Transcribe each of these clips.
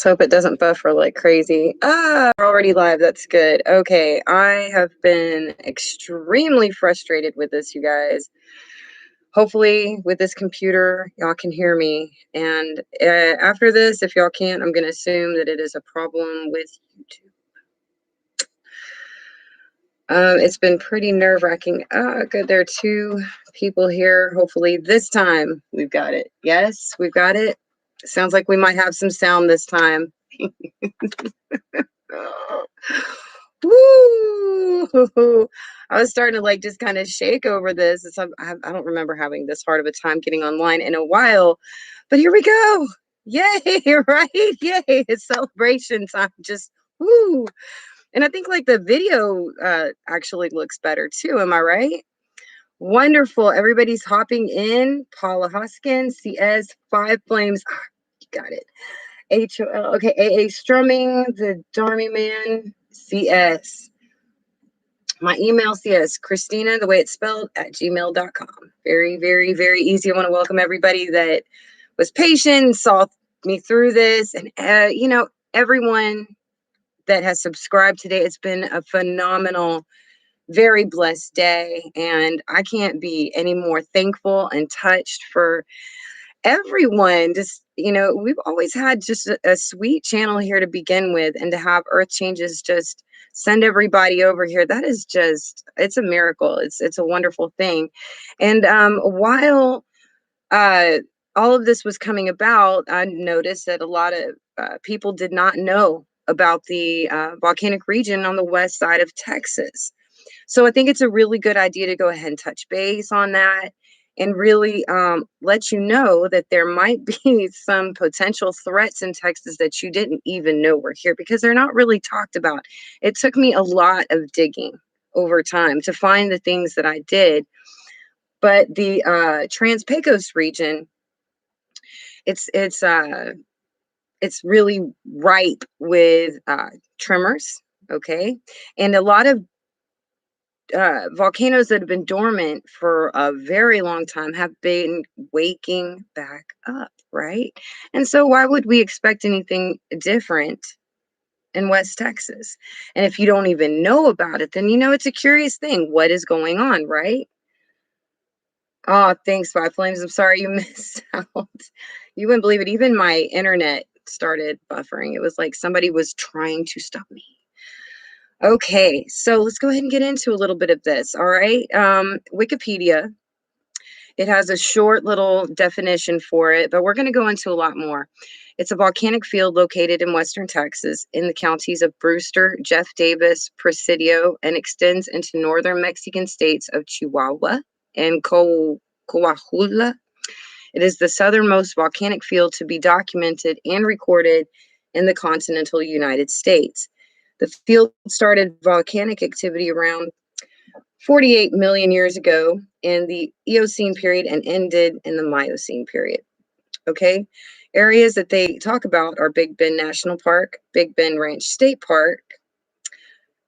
Let's hope it doesn't buffer like crazy. Ah, we're already live. That's good. Okay, I have been extremely frustrated with this, you guys. Hopefully, with this computer, y'all can hear me. And after this, if y'all can't, I'm going to assume that it is a problem with YouTube. It's been pretty nerve-wracking. Good. There are two people here. Hopefully, this time we've got it. Yes, we've got it. Sounds like we might have some sound this time. Woo! I was starting to like just kind of shake over this. I don't remember having this hard of a time getting online in a while, but here we go. Yay, right? Yay, it's celebration time. Just woo. And I think like the video actually looks better too. Am I right? Wonderful. Everybody's hopping in. Paula Hoskins, CS, Five Flames. Ah, you got it. HOL. Okay, AA Strumming, the Darmy Man, CS. My email, CS, Christina, the way it's spelled, at gmail.com. Very, very, very easy. I want to welcome everybody that was patient, saw me through this, and, everyone that has subscribed today. It's been a phenomenal, very blessed day, and I can't be any more thankful and touched for everyone. Just, we've always had just a sweet channel here to begin with, and to have Earth Changes just send everybody over here, that is just, it's a miracle. It's a wonderful thing. And while all of this was coming about, I noticed that a lot of people did not know about the volcanic region on the west side of Texas. So I think it's a really good idea to go ahead and touch base on that, and really let you know that there might be some potential threats in Texas that you didn't even know were here, because they're not really talked about. It took me a lot of digging over time to find the things that I did. But the Trans-Pecos region, it's really ripe with tremors, okay? And a lot of volcanoes that have been dormant for a very long time have been waking back up, right? And so why would we expect anything different in West Texas? And if you don't even know about it, then it's a curious thing. What is going on, right? Oh, thanks, Five Flames. I'm sorry you missed out. You wouldn't believe it. Even my internet started buffering. It was like somebody was trying to stop me. Okay, so let's go ahead and get into a little bit of this, all right? Wikipedia, it has a short little definition for it, but we're going to go into a lot more. It's a volcanic field located in western Texas in the counties of Brewster, Jeff Davis, Presidio, and extends into northern Mexican states of Chihuahua and Coahuila. It is the southernmost volcanic field to be documented and recorded in the continental United States. The field started volcanic activity around 48 million years ago in the Eocene period and ended in the Miocene period. Okay, areas that they talk about are Big Bend National Park, Big Bend Ranch State Park,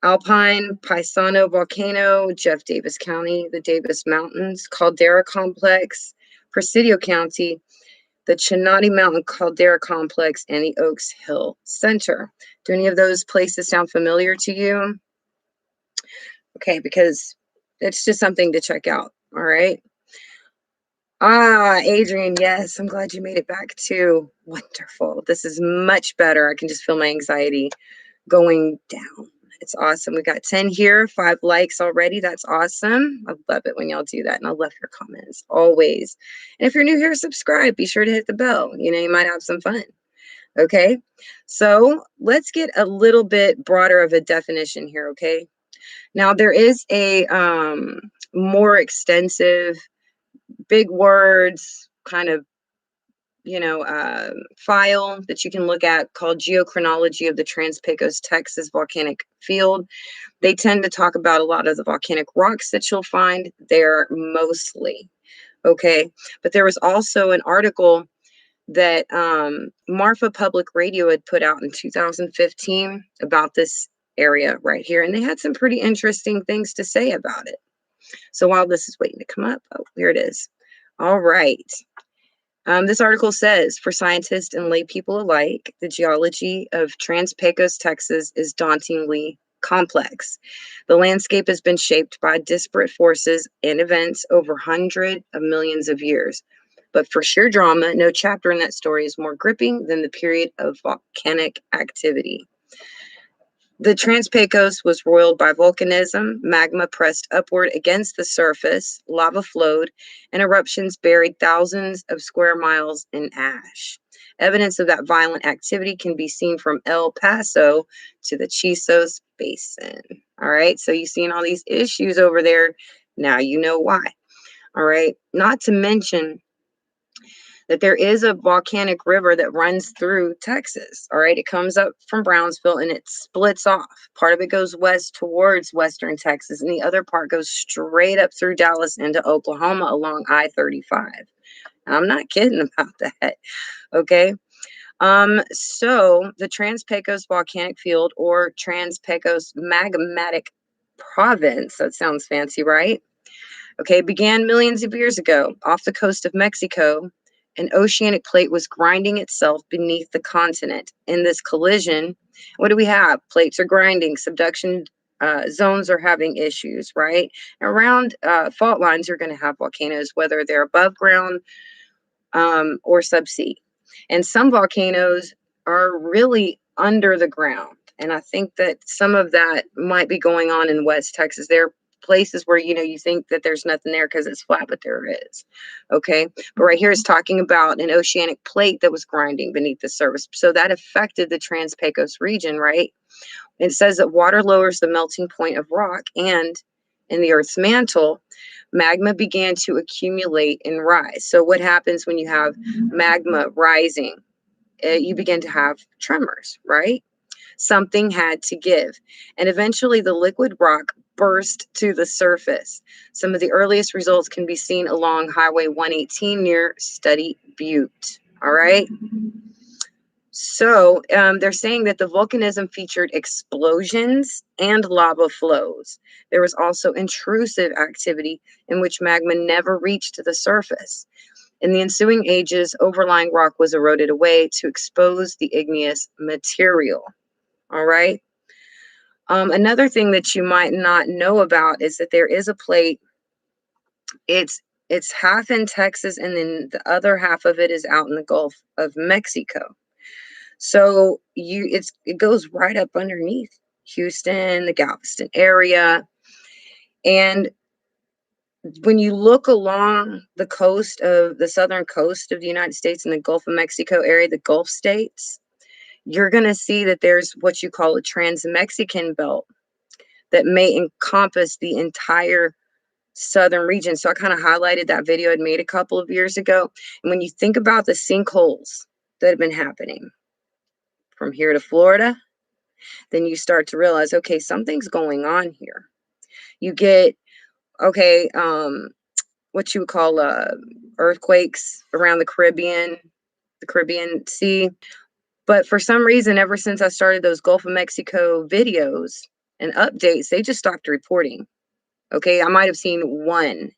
Alpine Paisano Volcano, Jeff Davis County, the Davis Mountains, Caldera Complex, Presidio County, the Chinati Mountain Caldera Complex, and the Oaks Hill Center. Do any of those places sound familiar to you? Okay, because it's just something to check out. All right. Adrian, yes, I'm glad you made it back too. Wonderful. This is much better. I can just feel my anxiety going down. It's awesome. We got 10 here, 5 likes already. That's awesome. I love it when y'all do that. And I love your comments always. And if you're new here, subscribe. Be sure to hit the bell. You might have some fun. Okay. So let's get a little bit broader of a definition here. Okay. Now there is a more extensive, big words kind of file that you can look at called Geochronology of the Trans-Pecos, Texas Volcanic Field. They tend to talk about a lot of the volcanic rocks that you'll find there mostly. Okay. But there was also an article that Marfa Public Radio had put out in 2015 about this area right here. And they had some pretty interesting things to say about it. So while this is waiting to come up, oh, here it is. All right. This article says, for scientists and lay people alike, the geology of Trans-Pecos, Texas is dauntingly complex. The landscape has been shaped by disparate forces and events over hundreds of millions of years. But for sheer drama, no chapter in that story is more gripping than the period of volcanic activity. The Trans-Pecos was roiled by volcanism, magma pressed upward against the surface, lava flowed, and eruptions buried thousands of square miles in ash. Evidence of that violent activity can be seen from El Paso to the Chisos Basin. All right, so you've seen all these issues over there. Now you know why. All right, not to mention that there is a volcanic river that runs through Texas. All right. It comes up from Brownsville and it splits off. Part of it goes west towards western Texas, and the other part goes straight up through Dallas into Oklahoma along I-35. I'm not kidding about that. Okay. So the Trans-Pecos volcanic field, or Trans-Pecos magmatic province, that sounds fancy, right? Okay, began millions of years ago off the coast of Mexico. An oceanic plate was grinding itself beneath the continent. In this collision, what do we have? Plates are grinding, subduction zones are having issues, right? Around fault lines, you're going to have volcanoes, whether they're above ground or subsea. And some volcanoes are really under the ground. And I think that some of that might be going on in West Texas. There are places where, you know, you think that there's nothing there because it's flat, but there is. Okay. But right here is talking about an oceanic plate that was grinding beneath the surface. So that affected the Trans-Pecos region, right? It says that water lowers the melting point of rock, and in the Earth's mantle, magma began to accumulate and rise. So what happens when you have magma rising? You begin to have tremors, right? Something had to give. And eventually the liquid rock burst to the surface. Some of the earliest results can be seen along Highway 118 near Study Butte. All right. So they're saying that the volcanism featured explosions and lava flows. There was also intrusive activity in which magma never reached the surface. In the ensuing ages, overlying rock was eroded away to expose the igneous material. All right. Another thing that you might not know about is that there is a plate. It's half in Texas, and then the other half of it is out in the Gulf of Mexico. So it goes right up underneath Houston, the Galveston area. And when you look along the coast of the southern coast of the United States and the Gulf of Mexico area, the Gulf states, you're going to see that there's what you call a trans-Mexican belt that may encompass the entire southern region. So I kind of highlighted that video I'd made a couple of years ago. And when you think about the sinkholes that have been happening from here to Florida, then you start to realize, okay, something's going on here. You get, okay, what you would call earthquakes around the Caribbean Sea. But for some reason, ever since I started those Gulf of Mexico videos and updates, they just stopped reporting. Okay, I might have seen one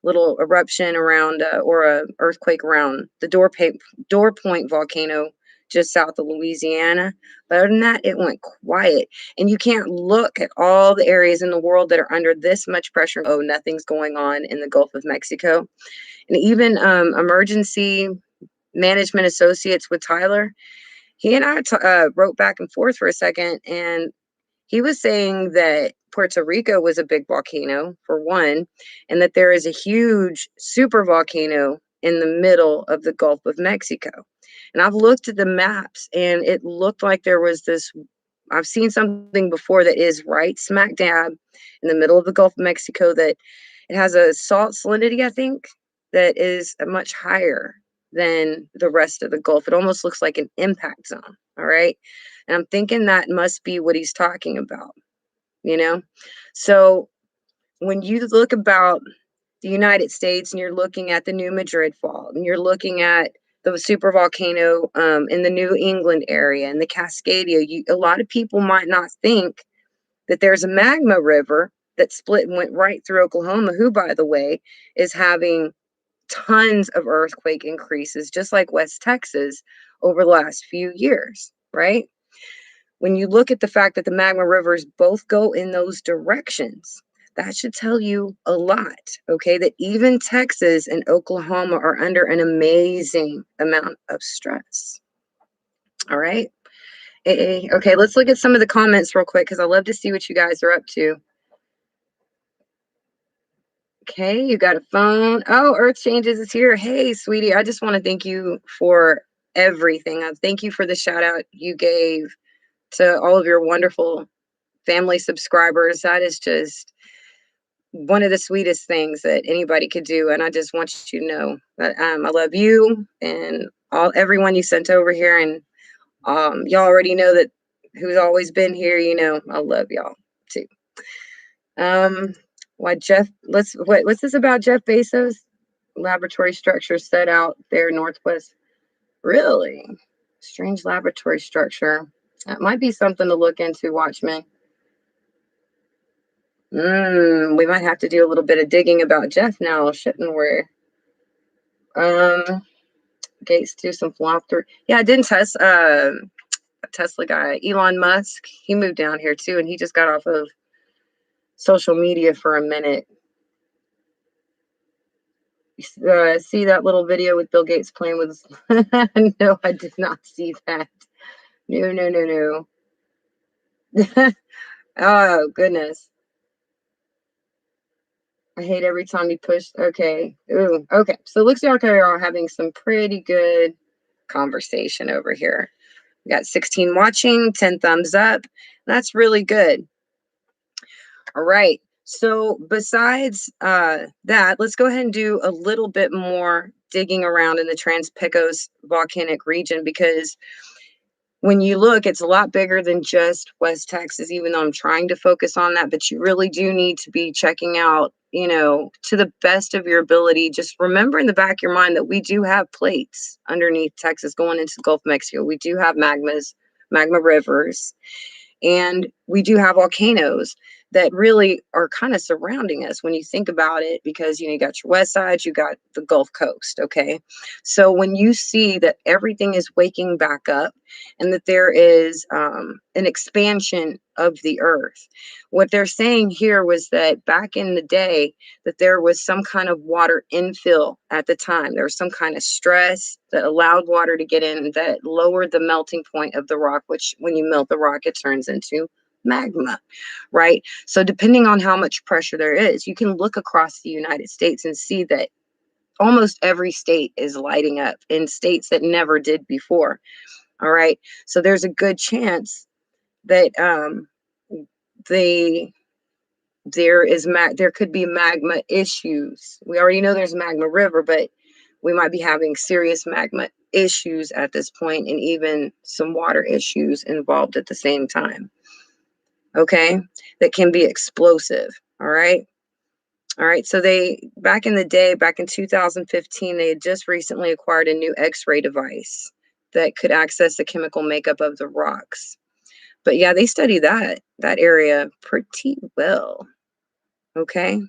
little eruption around or a earthquake around the Door Point volcano just south of Louisiana. But other than that, it went quiet. And you can't look at all the areas in the world that are under this much pressure. Oh, nothing's going on in the Gulf of Mexico. And even emergency management associates with Tyler, he and I wrote back and forth for a second, and he was saying that Puerto Rico was a big volcano, for one, and that there is a huge super volcano in the middle of the Gulf of Mexico. And I've looked at the maps, and it looked like there was this. I've seen something before that is right smack dab in the middle of the Gulf of Mexico, that it has a salt salinity, I think, that is much higher than the rest of the Gulf. It almost looks like an impact zone. All right. And I'm thinking that must be what he's talking about, you know? So when you look about the United States and you're looking at the New Madrid Fault and you're looking at the super volcano in the New England area and the Cascadia, a lot of people might not think that there's a magma river that split and went right through Oklahoma, who, by the way, is having tons of earthquake increases, just like West Texas over the last few years, right? When you look at the fact that the magma rivers both go in those directions, that should tell you a lot, okay? That even Texas and Oklahoma are under an amazing amount of stress. All right. Okay, let's look at some of the comments real quick because I love to see what you guys are up to. Okay, you got a phone. Oh, Earth Changes is here. Hey, sweetie, I just want to thank you for everything. Thank you for the shout out you gave to all of your wonderful family subscribers. That is just one of the sweetest things that anybody could do. And I just want you to know that I love you and everyone you sent over here. And y'all already know that who's always been here, I love y'all too. Why Jeff, what's this about Jeff Bezos? Laboratory structure set out there northwest. Really? Strange laboratory structure. That might be something to look into, Watchmen. We might have to do a little bit of digging about Jeff now, shouldn't we? Gates do some flop through. Yeah, I didn't test Tesla guy, Elon Musk. He moved down here too, and he just got off of social media for a minute. See that little video with Bill Gates playing with no, I did not see that. No. Oh, goodness. I hate every time you push. Okay. Ooh, okay. So it looks like we are having some pretty good conversation over here. We got 16 watching, 10 thumbs up. That's really good. All right. So besides that, let's go ahead and do a little bit more digging around in the Trans-Pecos volcanic region, because when you look, it's a lot bigger than just West Texas, even though I'm trying to focus on that. But you really do need to be checking out, to the best of your ability. Just remember in the back of your mind that we do have plates underneath Texas going into the Gulf of Mexico. We do have magma rivers. And we do have volcanoes that really are kind of surrounding us when you think about it, because you got your west side, you got the Gulf Coast. Okay. So when you see that everything is waking back up and that there is an expansion of the earth, what they're saying here was that back in the day that there was some kind of water infill at the time. There was some kind of stress that allowed water to get in that lowered the melting point of the rock, which when you melt the rock, it turns into magma, right? So depending on how much pressure there is, you can look across the United States and see that almost every state is lighting up in states that never did before. All right. So there's a good chance that there could be magma issues. We already know there's magma river, but we might be having serious magma issues at this point, and even some water issues involved at the same time. Okay, that can be explosive. All right. So back in the day, back in 2015, they had just recently acquired a new X-ray device that could access the chemical makeup of the rocks. But yeah, they study that area pretty well. Okay.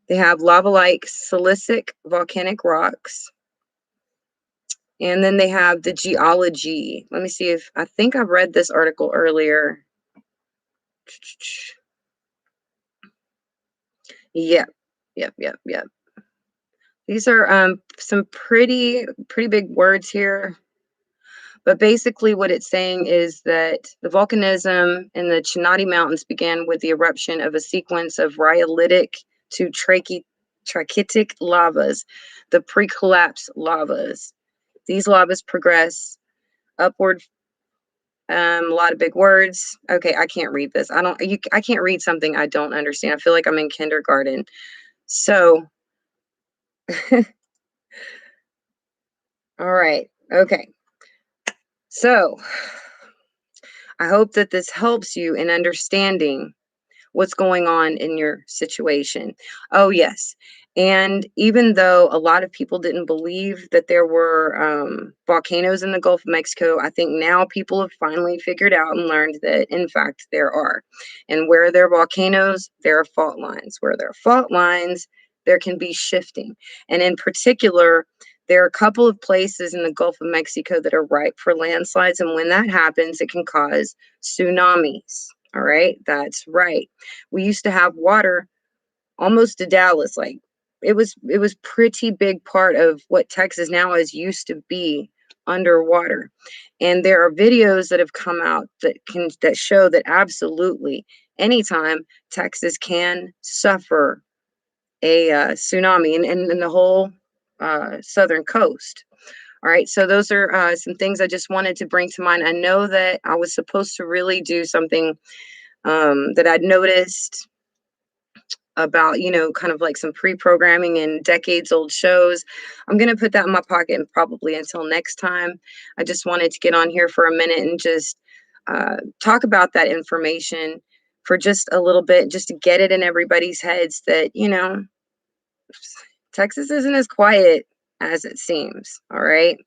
They have lava-like silicic volcanic rocks. And then they have the geology. Let me see if I think I've read this article earlier. Yep. These are some pretty big words here. But basically what it's saying is that the volcanism in the Chinati Mountains began with the eruption of a sequence of rhyolitic to trachytic lavas, the pre-collapse lavas. These lavas progress upward. A lot of big words. Okay, I can't read this. I can't read something I don't understand. I feel like I'm in kindergarten. So, all right. Okay. So, I hope that this helps you in understanding what's going on in your situation. Oh, yes. And even though a lot of people didn't believe that there were volcanoes in the Gulf of Mexico, I think now people have finally figured out and learned that, in fact, there are. And where there are volcanoes, there are fault lines. Where there are fault lines, there can be shifting. And in particular, there are a couple of places in the Gulf of Mexico that are ripe for landslides. And when that happens, it can cause tsunamis. All right, that's right. We used to have water almost to Dallas. Like it was pretty big part of what Texas now is used to be underwater. And there are videos that have come out that show that absolutely anytime Texas can suffer a tsunami and the whole southern coast. All right, so those are some things I just wanted to bring to mind. I know that I was supposed to really do something that I'd noticed about, kind of like some pre-programming and decades old shows. I'm going to put that in my pocket and probably until next time. I just wanted to get on here for a minute and just talk about that information for just a little bit, just to get it in everybody's heads that, Texas isn't as quiet as it seems. All right.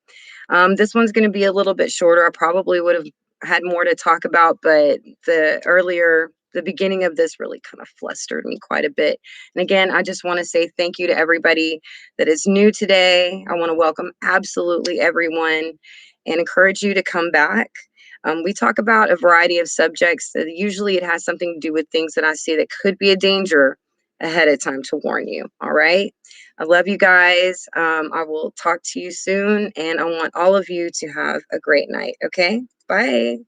This one's going to be a little bit shorter. I probably would have had more to talk about, but the beginning of this really kind of flustered me quite a bit. And again, I just want to say thank you to everybody that is new today. I want to welcome absolutely everyone and encourage you to come back. We talk about a variety of subjects. Usually, it has something to do with things that I see that could be a danger ahead of time to warn you. All right. I love you guys. I will talk to you soon, and I want all of you to have a great night. Okay. Bye.